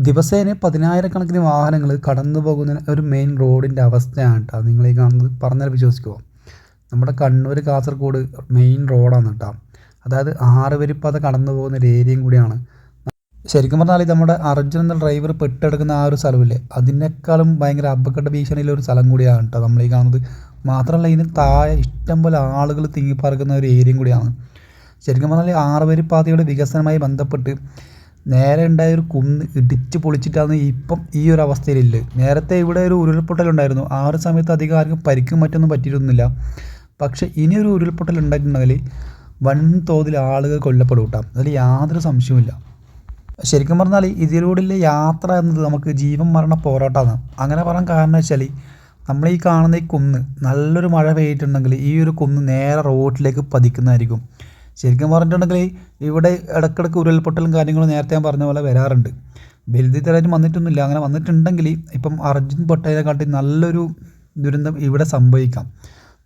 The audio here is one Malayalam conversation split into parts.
ദിവസേന പതിനായിരക്കണക്കിന് വാഹനങ്ങൾ കടന്നു പോകുന്ന ഒരു മെയിൻ റോഡിൻ്റെ അവസ്ഥയാണ് കേട്ടോ നിങ്ങൾ ഈ കാണുന്നത്. പറഞ്ഞാൽ വിശ്വസിക്കുമോ? നമ്മുടെ കണ്ണൂർ കാസർഗോഡ് മെയിൻ റോഡാണ് കേട്ടോ. അതായത് 6 വരിപ്പാത കടന്നു പോകുന്ന ഒരു ഏരിയയും കൂടിയാണ്. ശരിക്കും പറഞ്ഞാൽ നമ്മുടെ അർജുൻ എന്ന ഡ്രൈവർ പെട്ടെടുക്കുന്ന ആ ഒരു സ്ഥലമില്ലേ, അതിനേക്കാളും ഭയങ്കര അപകട ഭീഷണിയിലൊരു സ്ഥലം കൂടിയാണ് കേട്ടോ നമ്മൾ ഈ കാണുന്നത്. മാത്രമല്ല ഇതിന് താഴെ ഇഷ്ടംപോലെ ആളുകൾ തിങ്ങിപ്പാർക്കുന്ന ഒരു ഏരിയയും കൂടിയാണ്. ശരിക്കും പറഞ്ഞാൽ 6 വരിപ്പാതയുടെ വികസനവുമായി ബന്ധപ്പെട്ട് നേരെ ഉണ്ടായ ഒരു കുന്ന് ഇടിച്ച് പൊളിച്ചിട്ടാണ് ഇപ്പം ഈ ഒരു അവസ്ഥയിലില്ല. നേരത്തെ ഇവിടെ ഒരു ഉരുൾപൊട്ടലുണ്ടായിരുന്നു. ആ ഒരു സമയത്ത് അധികം ആർക്കും പരിക്കും മറ്റൊന്നും പറ്റിയിരുന്നില്ല. പക്ഷേ ഇനിയൊരു ഉരുൾപൊട്ടൽ ഉണ്ടായിട്ടുണ്ടെങ്കിൽ വൻ തോതിൽ ആളുകൾ കൊല്ലപ്പെടും കേട്ടോ, അതിൽ യാതൊരു സംശയവുമില്ല. ശരിക്കും പറഞ്ഞാൽ ഇതിലൂടെയുള്ള യാത്ര എന്നത് നമുക്ക് ജീവൻ മരണ പോരാട്ടമാണ്. അങ്ങനെ പറയാൻ കാരണം വെച്ചാൽ നമ്മൾ ഈ കാണുന്ന ഈ കുന്ന് നല്ലൊരു മഴ പെയ്തിട്ടുണ്ടെങ്കിൽ ഈ ഒരു കുന്ന് നേരെ റോഡിലേക്ക് പതിക്കുന്നതായിരിക്കും. ശരിക്കും പറഞ്ഞിട്ടുണ്ടെങ്കിൽ ഇവിടെ ഇടയ്ക്കിടയ്ക്ക് ഉരുൾപൊട്ടലും കാര്യങ്ങളും നേരത്തെ ഞാൻ പറഞ്ഞ പോലെ വരാറുണ്ട്. വലുത് തരാനും വന്നിട്ടൊന്നുമില്ല. അങ്ങനെ വന്നിട്ടുണ്ടെങ്കിൽ ഇപ്പം അർജുൻ പൊട്ടതിനെക്കാട്ടി നല്ലൊരു ദുരന്തം ഇവിടെ സംഭവിക്കാം.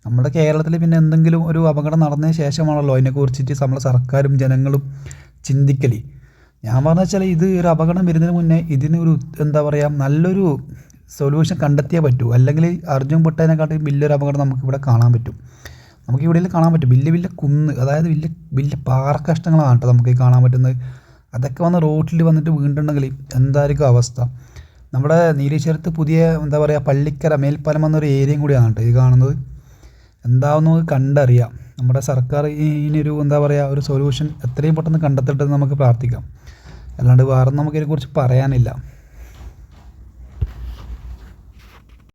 നമ്മുടെ കേരളത്തിൽ പിന്നെ എന്തെങ്കിലും ഒരു അപകടം നടന്നതിന് ശേഷമാണല്ലോ അതിനെക്കുറിച്ചിട്ട് നമ്മളെ സർക്കാരും ജനങ്ങളും ചിന്തിക്കൽ. ഞാൻ പറഞ്ഞു വെച്ചാൽ ഇത് ഒരു അപകടം വരുന്നതിന് മുന്നേ ഇതിനൊരു എന്താ പറയുക നല്ലൊരു സൊല്യൂഷൻ കണ്ടെത്തിയേ പറ്റൂ. അല്ലെങ്കിൽ അർജുൻ പൊട്ടതിനെക്കാട്ടി വലിയൊരു അപകടം നമുക്കിവിടെ കാണാൻ പറ്റും. നമുക്ക് ഇവിടെ കാണാൻ പറ്റും വലിയ വലിയ കുന്ന്, അതായത് വലിയ വലിയ പാറക്കഷ്ണങ്ങളാണ് കേട്ടോ നമുക്ക് കാണാൻ പറ്റുന്നത്. അതൊക്കെ വന്ന് റോഡിൽ വന്നിട്ട് വീണിട്ടുണ്ടെങ്കിൽ എന്തായിരിക്കും അവസ്ഥ? നമ്മുടെ നീലേശ്വരത്ത് പുതിയ എന്താ പറയുക പള്ളിക്കര മേൽപ്പാലം വന്നൊരു ഏരിയയും കൂടിയാണ് കേട്ടോ ഈ കാണുന്നത്. എന്താവുന്നു കണ്ടറിയാം. നമ്മുടെ സർക്കാർ ഇതിനൊരു എന്താ പറയുക ഒരു സൊല്യൂഷൻ എത്രയും പെട്ടെന്ന് കണ്ടെത്തിട്ടെന്ന് നമുക്ക് പ്രാർത്ഥിക്കാം. അല്ലാണ്ട് വേറെ നമുക്കിതിനെക്കുറിച്ച് പറയാനില്ല.